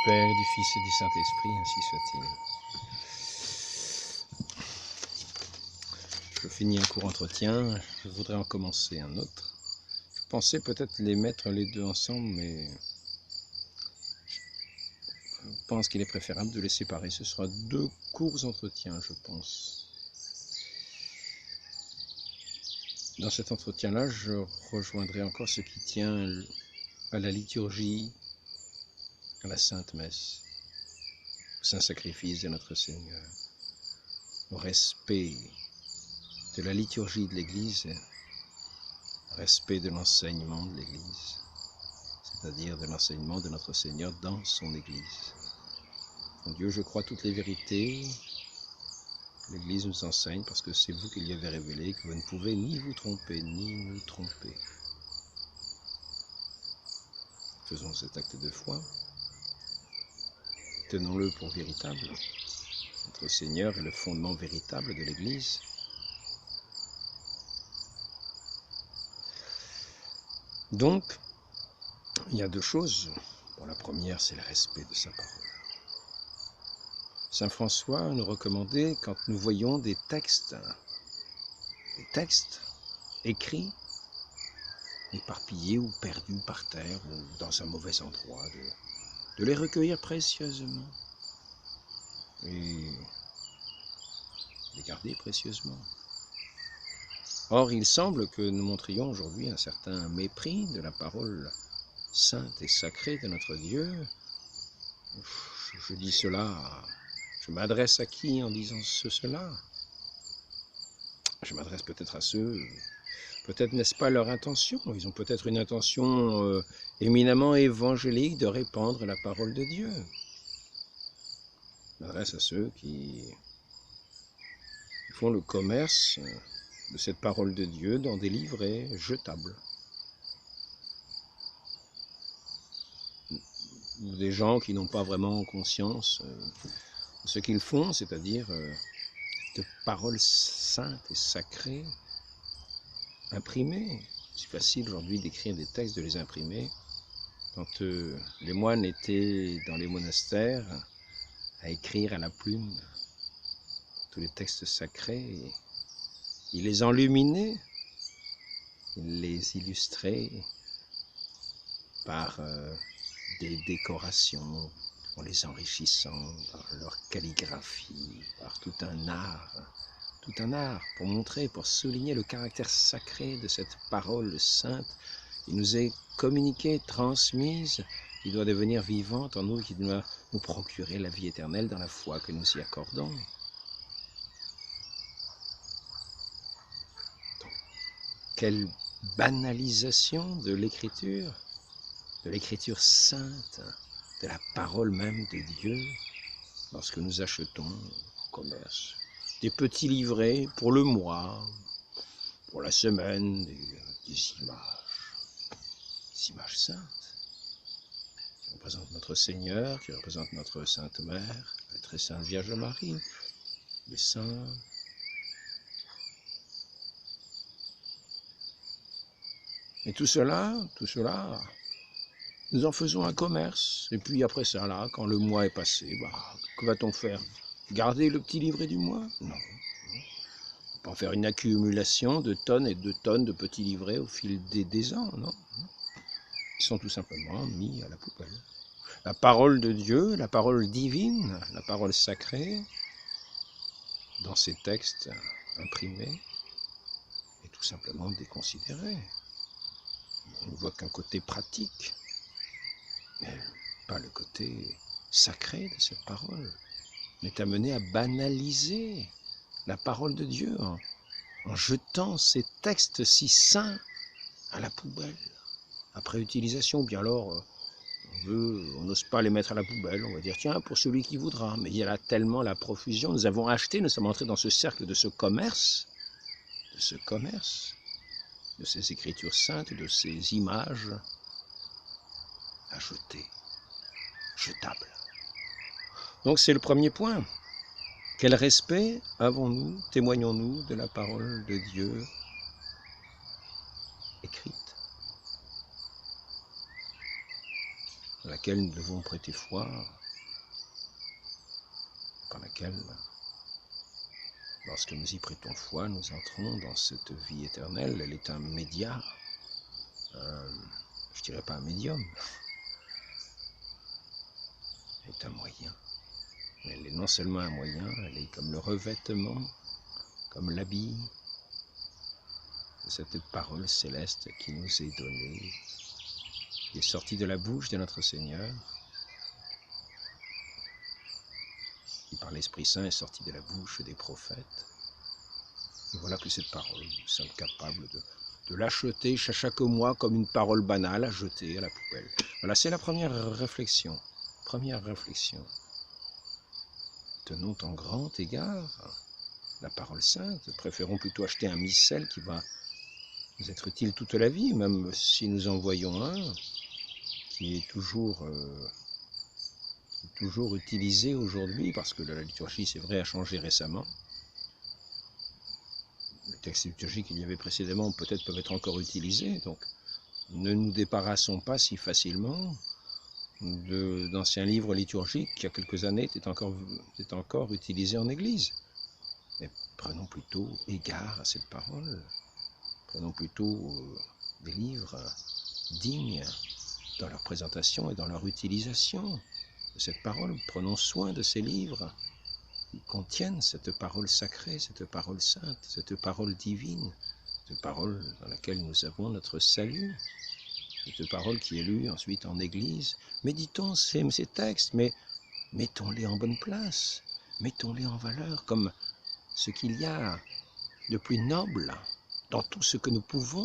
Père, du Fils et du Saint-Esprit, ainsi soit-il. Je finis un court entretien, je voudrais en commencer un autre. Je pensais peut-être les mettre les deux ensemble, mais je pense qu'il est préférable de les séparer. Ce sera deux courts entretiens, je pense. Dans cet entretien-là, je rejoindrai encore ce qui tient à la liturgie, à la Sainte Messe, au Saint Sacrifice de notre Seigneur, au respect de la liturgie de l'Église, au respect de l'enseignement de l'Église, c'est-à-dire de l'enseignement de notre Seigneur dans son Église. En Dieu, je crois toutes les vérités. L'Église nous enseigne parce que c'est vous qui lui avez révélé que vous ne pouvez ni vous tromper, ni nous tromper. Faisons cet acte de foi. Tenons-le pour véritable. Notre Seigneur est le fondement véritable de l'Église. Donc, il y a deux choses. Bon, la première, c'est le respect de sa parole. Saint François nous recommandait, quand nous voyons des textes écrits, éparpillés ou perdus par terre ou dans un mauvais endroit, de les recueillir précieusement et les garder précieusement. Or, il semble que nous montrions aujourd'hui un certain mépris de la parole sainte et sacrée de notre Dieu. Je dis cela, je m'adresse à qui en disant cela? Je m'adresse peut-être à ceux, peut-être n'est-ce pas leur intention, ils ont peut-être une intention éminemment évangélique de répandre la parole de Dieu. Je m'adresse à ceux qui font le commerce de cette parole de Dieu dans des livrets jetables. Ou des gens qui n'ont pas vraiment conscience de ce qu'ils font, c'est-à-dire de paroles saintes et sacrées, imprimées. C'est facile aujourd'hui d'écrire des textes, de les imprimer. Quand les moines étaient dans les monastères à écrire à la plume tous les textes sacrés, ils les enluminaient, ils les illustraient par des décorations, en les enrichissant par leur calligraphie, par tout un art pour montrer, pour souligner le caractère sacré de cette parole sainte qui nous est communiquée, transmise, qui doit devenir vivante en nous, qui doit nous procurer la vie éternelle dans la foi que nous y accordons. Donc, quelle banalisation de l'écriture sainte, de la parole même de Dieu, lorsque nous achetons en commerce des petits livrets pour le mois, pour la semaine, des images saintes, qui représentent notre Seigneur, qui représentent notre Sainte Mère, la très Sainte Vierge Marie, les saints. Et tout cela, nous en faisons un commerce. Et puis après ça, là, quand le mois est passé, que va-t-on faire? Garder le petit livret du mois? Non. On peut en faire une accumulation de tonnes et de tonnes de petits livrets au fil des ans, non? Ils sont tout simplement mis à la poubelle. La parole de Dieu, la parole divine, la parole sacrée, dans ces textes imprimés, est tout simplement déconsidérée. On ne voit qu'un côté pratique, mais pas le côté sacré de cette parole. On est amené à banaliser la parole de Dieu en jetant ces textes si saints à la poubelle, après utilisation. Ou bien alors, on n'ose pas les mettre à la poubelle, on va dire tiens, pour celui qui voudra. Mais il y a là tellement la profusion, nous avons acheté, nous sommes entrés dans ce cercle de ce commerce, de ces écritures saintes, de ces images à jeter, jetables. Donc c'est le premier point. Quel respect avons-nous, témoignons-nous de la parole de Dieu écrite? laquelle nous devons prêter foi, par laquelle, lorsque nous y prêtons foi, nous entrons dans cette vie éternelle. Elle est un média, je dirais pas un médium, elle est un moyen. Elle est non seulement un moyen, elle est comme le revêtement, comme l'habit de cette parole céleste qui nous est donnée, qui est sortie de la bouche de notre Seigneur, qui par l'Esprit Saint est sortie de la bouche des prophètes. Et voilà que cette parole, nous sommes capables de l'acheter chaque mois comme une parole banale à jeter à la poubelle. Voilà, c'est la première réflexion. Première réflexion. Tenons en grand égard la parole sainte. Préférons plutôt acheter un missel qui va nous être utile toute la vie, même si nous en voyons un qui est toujours utilisé aujourd'hui, parce que la liturgie, c'est vrai, a changé récemment. Les textes liturgiques qu'il y avait précédemment peut-être peuvent être encore utilisés, donc ne nous débarrassons pas si facilement d'anciens livres liturgiques qui, il y a quelques années, étaient encore utilisés en Église. Mais prenons plutôt égard à cette parole. Prenons plutôt des livres dignes dans leur présentation et dans leur utilisation de cette parole. Prenons soin de ces livres qui contiennent cette parole sacrée, cette parole sainte, cette parole divine, cette parole dans laquelle nous avons notre salut, cette parole qui est lue ensuite en Église. Méditons ces textes, mais mettons-les en bonne place, mettons-les en valeur comme ce qu'il y a de plus noble dans tout ce que nous pouvons